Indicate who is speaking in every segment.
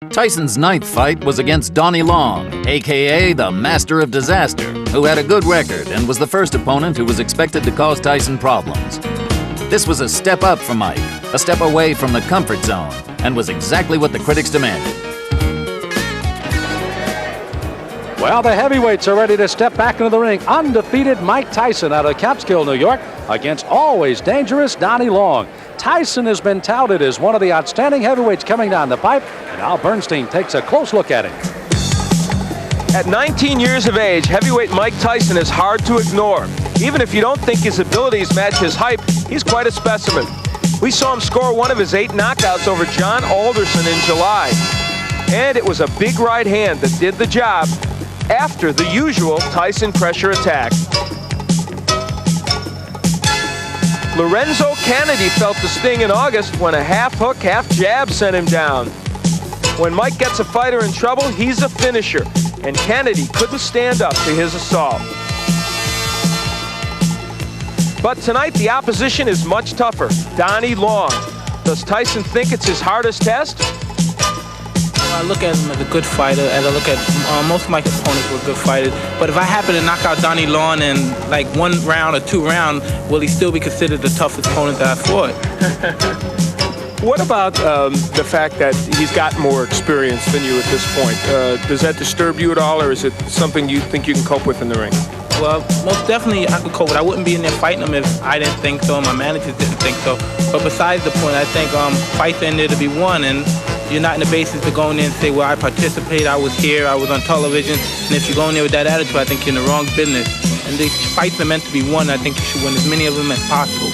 Speaker 1: Tyson's ninth fight was against Donnie Long, a.k.a. the Master of Disaster, who had a good record and was the first opponent who was expected to cause Tyson problems. This was a step up for Mike, a step away from the comfort zone, and was exactly what the critics demanded.
Speaker 2: Well, the heavyweights are ready to step back into the ring. Undefeated Mike Tyson out of Catskill, New York, against always dangerous Donnie Long. Tyson has been touted as one of the outstanding heavyweights coming down the pipe, and Al Bernstein takes a close look at him.
Speaker 3: At 19 years of age, heavyweight Mike Tyson is hard to ignore. Even if you don't think his abilities match his hype, he's quite a specimen. We saw him score one of his 8 knockouts over John Alderson in July. And it was a big right hand that did the job after the usual Tyson pressure attack. Lorenzo Kennedy felt the sting in August when a half hook, half jab sent him down. When Mike gets a fighter in trouble, he's a finisher, and Kennedy couldn't stand up to his assault. But tonight, the opposition is much tougher. Donnie Long. Does Tyson think it's his hardest test?
Speaker 4: I look at him as a good fighter, as I look at most of my opponents were good fighters. But if I happen to knock out Donnie Long in like 1 round or 2 rounds, will he still be considered the toughest opponent that I fought?
Speaker 3: What about the fact that he's got more experience than you at this point? Does that disturb you at all, or is it something you think you can cope with in the ring?
Speaker 4: Well, most definitely I could cope with. I wouldn't be in there fighting him if I didn't think so, and my managers didn't think so. But besides the point, I think fights in there to be won, and you're not in the basis to go in there and say, well, I participated, I was here, I was on television. And if you go in there with that attitude, I think you're in the wrong business. And these fights are meant to be won. I think you should win as many of them as possible.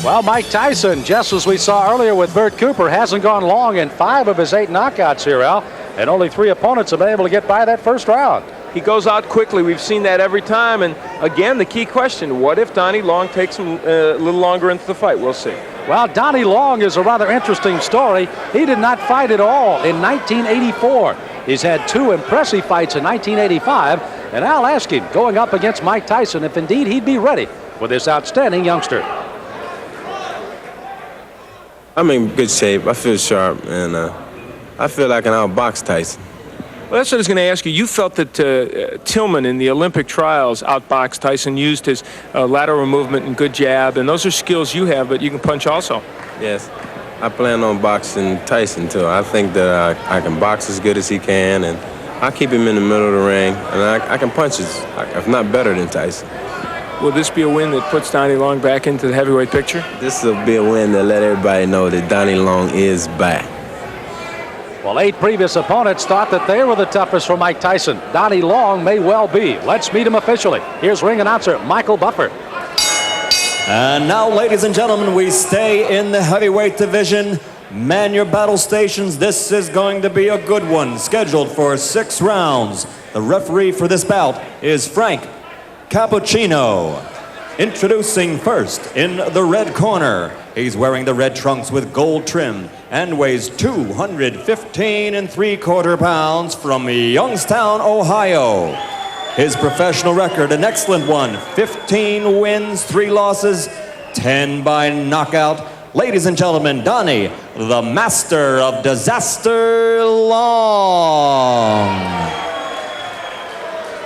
Speaker 2: Well, Mike Tyson, just as we saw earlier with Bert Cooper, hasn't gone long in 5 of his 8 knockouts here, Al. And only 3 opponents have been able to get by that first round.
Speaker 3: He goes out quickly. We've seen that every time. And again, the key question, what if Donnie Long takes him a little longer into the fight? We'll see.
Speaker 2: Well, Donnie Long is a rather interesting story. He did not fight at all in 1984. He's had 2 impressive fights in 1985. And I'll ask him, going up against Mike Tyson, if indeed he'd be ready for this outstanding youngster.
Speaker 5: I'm in good shape. I feel sharp, and I feel like I can outbox Tyson.
Speaker 3: Well, that's what I was going to ask you. You felt that Tillman in the Olympic trials outboxed Tyson, used his lateral movement and good jab, and those are skills you have, but you can punch also.
Speaker 5: Yes, I plan on boxing Tyson, too. I think that I can box as good as he can, and I'll keep him in the middle of the ring, and I can punch if not better than Tyson.
Speaker 3: Will this be a win that puts Donnie Long back into the heavyweight picture?
Speaker 5: This will be a win to let everybody know that Donnie Long is back.
Speaker 2: Well, 8 previous opponents thought that they were the toughest for Mike Tyson. Donnie Long may well be. Let's meet him officially. Here's ring announcer Michael Buffer.
Speaker 6: And now, ladies and gentlemen, we stay in the heavyweight division. Man your battle stations. This is going to be a good one, scheduled for 6 rounds. The referee for this bout is Frank Cappuccino. Introducing first in the red corner. He's wearing the red trunks with gold trim and weighs 215 3/4 pounds from Youngstown, Ohio. His professional record, an excellent one. 15 wins, 3 losses, 10 by knockout. Ladies and gentlemen, Donnie, the Master of Disaster Long.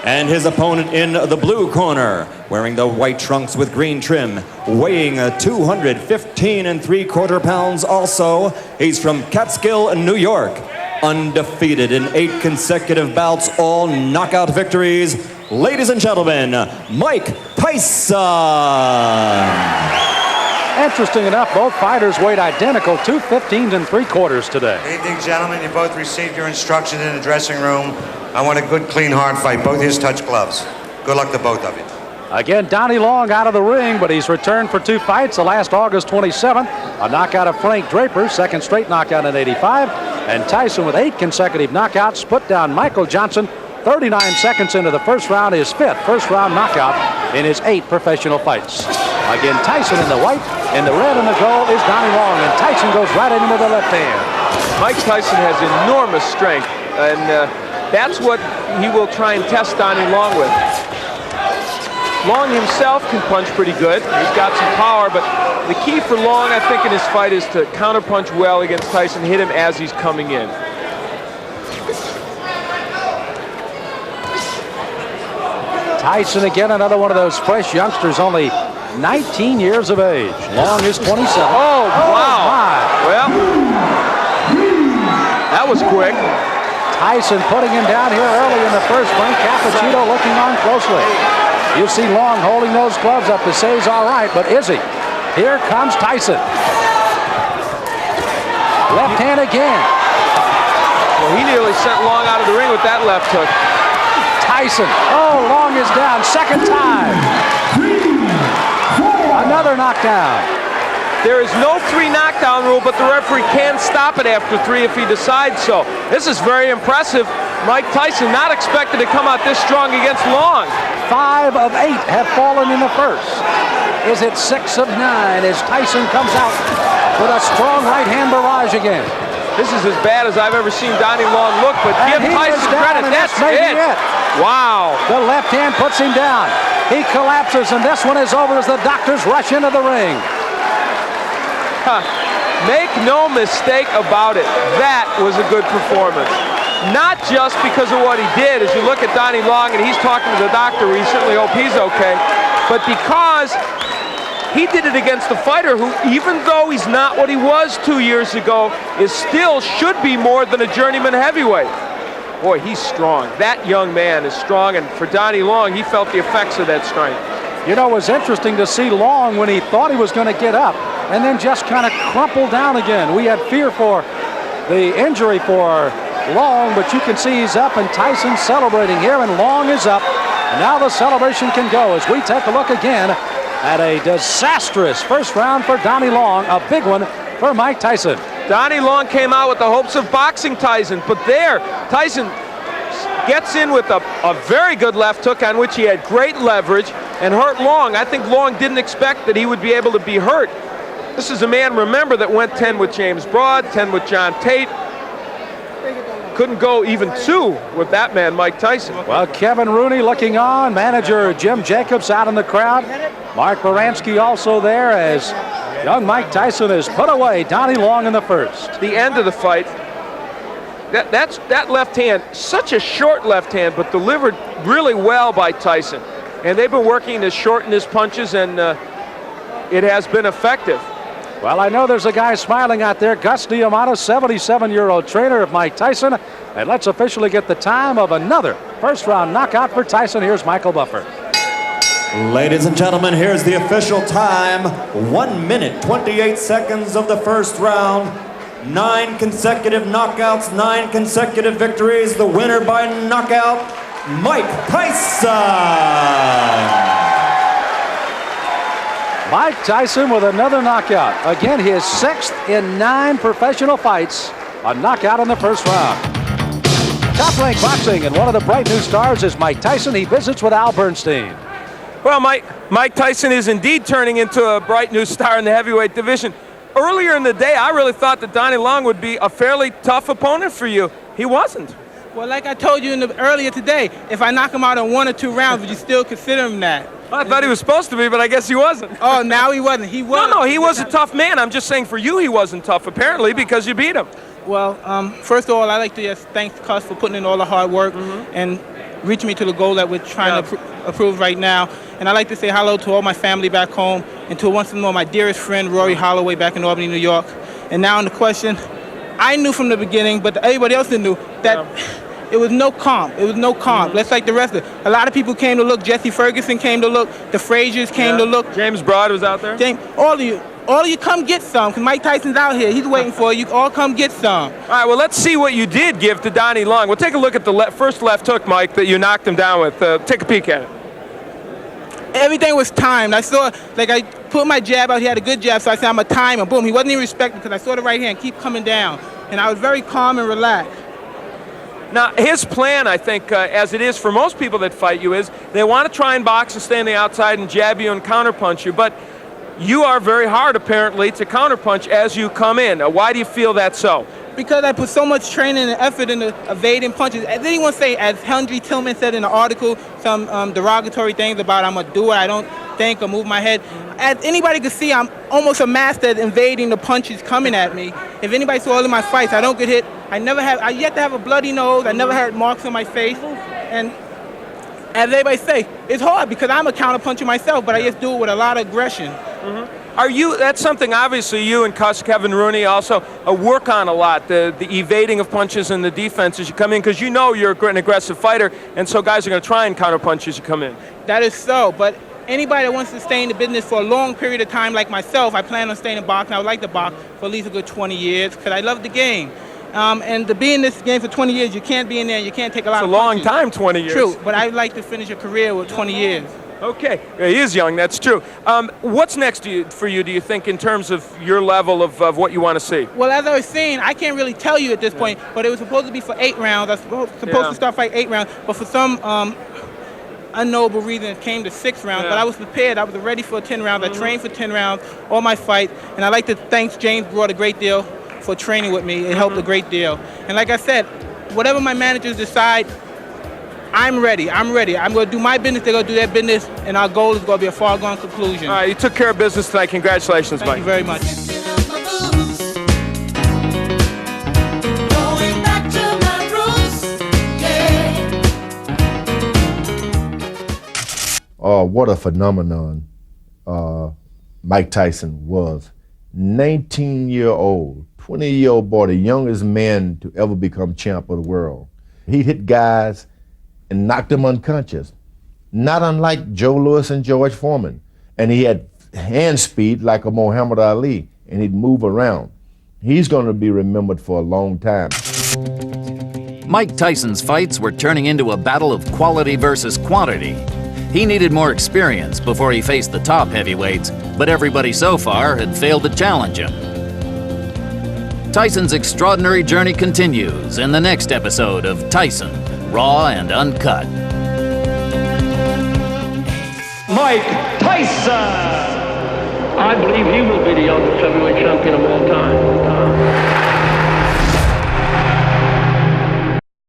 Speaker 6: And his opponent in the blue corner, wearing the white trunks with green trim, weighing 215 3/4 pounds also. He's from Catskill, New York. Undefeated in 8 consecutive bouts, all knockout victories. Ladies and gentlemen, Mike Tyson.
Speaker 2: Interesting enough, both fighters weighed identical, 215 3/4 today.
Speaker 7: Good evening, gentlemen. You both received your instructions in the dressing room. I want a good, clean, hard fight. Both his touch gloves. Good luck to both of you.
Speaker 2: Again, Donnie Long out of the ring, but he's returned for 2 fights. The last August 27th, a knockout of Frank Draper, 2nd straight knockout in 85. And Tyson with 8 consecutive knockouts, put down Michael Johnson 39 seconds into the first round, his 5th first-round knockout in his 8 professional fights. Again, Tyson in the white, in the red and the gold is Donnie Long, and Tyson goes right in with the left hand.
Speaker 3: Mike Tyson has enormous strength, and that's what he will try and test Donnie Long with. Long himself can punch pretty good. He's got some power, but the key for Long, I think, in his fight is to counterpunch well against Tyson, hit him as he's coming in.
Speaker 2: Tyson again, another one of those fresh youngsters, only 19 years of age. Long is 27.
Speaker 3: Oh, wow.
Speaker 2: My.
Speaker 3: Well, that was quick.
Speaker 2: Tyson putting him down here early in the first. Frank Cappuccino looking on closely. You see Long holding those gloves up to say he's all right, but is he? Here comes Tyson. Left hand again.
Speaker 3: Well, he nearly sent Long out of the ring with that left hook.
Speaker 2: Tyson. Oh, Long is down. Second time. Another knockdown.
Speaker 3: There is no 3 knockdown rule, but the referee can stop it after 3 if he decides so. This is very impressive. Mike Tyson not expected to come out this strong against Long.
Speaker 2: 5 of 8 have fallen in the first. Is it 6 of 9 as Tyson comes out with a strong right hand barrage again?
Speaker 3: This is as bad as I've ever seen Donnie Long look, but give Tyson credit. That's it. Wow.
Speaker 2: The left hand puts him down. He collapses, and this one is over as the doctors rush into the ring.
Speaker 3: Make no mistake about it. That was a good performance. Not just because of what he did, as you look at Donnie Long and he's talking to the doctor, we certainly hope he's okay, but because he did it against a fighter who, even though he's not what he was 2 years ago, is still should be more than a journeyman heavyweight. Boy, he's strong. That young man is strong, and for Donnie Long, he felt the effects of that strength.
Speaker 2: You know, it was interesting to see Long when he thought he was going to get up and then just kind of crumple down again. We had fear for the injury for Long, but you can see he's up, and Tyson's celebrating here, and Long is up. And now the celebration can go as we take a look again at a disastrous first round for Donnie Long, a big one for Mike Tyson.
Speaker 3: Donnie Long came out with the hopes of boxing Tyson, but there, Tyson gets in with a very good left hook on which he had great leverage and hurt Long. I think Long didn't expect that he would be able to be hurt. This is a man, remember, that went 10 with James Broad, 10 with John Tate. Couldn't go even 2 with that man, Mike Tyson.
Speaker 2: Well, Kevin Rooney looking on. Manager Jim Jacobs out in the crowd. Mark Baranski also there as young Mike Tyson has put away Donnie Long in the first.
Speaker 3: The end of the fight. That left hand, such a short left hand, but delivered really well by Tyson. And they've been working to shorten his punches, and it has been effective.
Speaker 2: Well, I know there's a guy smiling out there, Gus Diamato, 77-year-old trainer of Mike Tyson. And let's officially get the time of another first-round knockout for Tyson. Here's Michael Buffer.
Speaker 6: Ladies and gentlemen, here's the official time. 1 minute, 28 seconds of the first round. 9 consecutive knockouts, 9 consecutive victories. The winner by knockout, Mike Tyson.
Speaker 2: Mike Tyson with another knockout. Again, his 6th in 9 professional fights. A knockout in the first round. Top Rank Boxing, and one of the bright new stars is Mike Tyson. He visits with Al Bernstein.
Speaker 3: Well, Mike Tyson is indeed turning into a bright new star in the heavyweight division. Earlier in the day, I really thought that Donnie Long would be a fairly tough opponent for you. He wasn't.
Speaker 4: Well, like I told you earlier today, if I knock him out in 1 or 2 rounds, would you still consider him that?
Speaker 3: I thought he was supposed to be, but I guess he wasn't.
Speaker 4: Oh, now he wasn't. He was.
Speaker 3: No, he was a tough man. I'm just saying for you he wasn't tough, apparently, because you beat him.
Speaker 4: Well, first of all, I'd like to just thank Cus for putting in all the hard work and reaching me to the goal that we're trying to approve right now. And I'd like to say hello to all my family back home and to once more my dearest friend, Rory Holloway, back in Albany, New York. And now on the question, I knew from the beginning, but everybody else knew, that it was no comp. It was no comp. Let's like the rest of it. A lot of people came to look. Jesse Ferguson came to look. The Fraziers came to look.
Speaker 3: James Broad was out there.
Speaker 4: All of you come get some, because Mike Tyson's out here. He's waiting for you. All come get some.
Speaker 3: All right, well, let's see what you did give to Donnie Long. We'll take a look at the first left hook, Mike, that you knocked him down with. Take a peek at it.
Speaker 4: Everything was timed. I saw, I put my jab out. He had a good jab, so I said, I'm going to time him. Boom. He wasn't even respecting because I saw the right hand keep coming down. And I was very calm and relaxed.
Speaker 3: Now, his plan, I think, as it is for most people that fight you, is they want to try and box and stay on the outside and jab you and counterpunch you. But you are very hard, apparently, to counterpunch as you come in. Why do you feel that's so?
Speaker 4: Because I put so much training and effort into evading punches. As anyone say, as Henry Tillman said in the article, some derogatory things about I'm going to do it, I don't think or move my head. As anybody can see, I'm almost a master at invading the punches coming at me. If anybody saw all of my fights, I don't get hit. I yet to have a bloody nose. I never had marks on my face. And as everybody say, it's hard because I'm a counterpuncher myself, but I just do it with a lot of aggression.
Speaker 3: That's something obviously you and Kevin Rooney also work on a lot, the evading of punches and the defense as you come in, because you know you're an aggressive fighter, and so guys are going to try and counterpunch as you come in.
Speaker 4: That is so, but anybody that wants to stay in the business for a long period of time like myself, I plan on staying in boxing. I would like to box for at least a good 20 years because I love the game. And to be in this game for 20 years, you can't be in there, you can't take a lot of punches.
Speaker 3: It's a long time, 20 years.
Speaker 4: True, but I'd like to finish a career with 20 years.
Speaker 3: Okay, yeah, he is young, that's true. What's next for you, do you think, in terms of your level of what you want to see?
Speaker 4: Well, as I was saying, I can't really tell you at this point, but it was supposed to be for 8 rounds. I was supposed to start fighting 8 rounds, but for some unknowable reason, it came to 6 rounds. But I was prepared. I was ready for 10 rounds. I trained for 10 rounds, all my fights, and I'd like to thank James Broad a great deal for training with me. It helped a great deal. And like I said, whatever my managers decide, I'm ready. I'm going to do my business. They're going to do their business. And our goal is going to be a far-gone conclusion.
Speaker 3: All right, you took care of business tonight. Congratulations, Mike.
Speaker 4: Thank you very much.
Speaker 8: What a phenomenon Mike Tyson was. 19-year-old, 20-year-old boy, the youngest man to ever become champ of the world. He hit guys and knocked them unconscious, not unlike Joe Louis and George Foreman. And he had hand speed like a Muhammad Ali, and he'd move around. He's going to be remembered for a long time.
Speaker 1: Mike Tyson's fights were turning into a battle of quality versus quantity. He needed more experience before he faced the top heavyweights, but everybody so far had failed to challenge him. Tyson's extraordinary journey continues in the next episode of Tyson, Raw and Uncut.
Speaker 9: Mike Tyson! I believe he will be the youngest heavyweight champion of all time.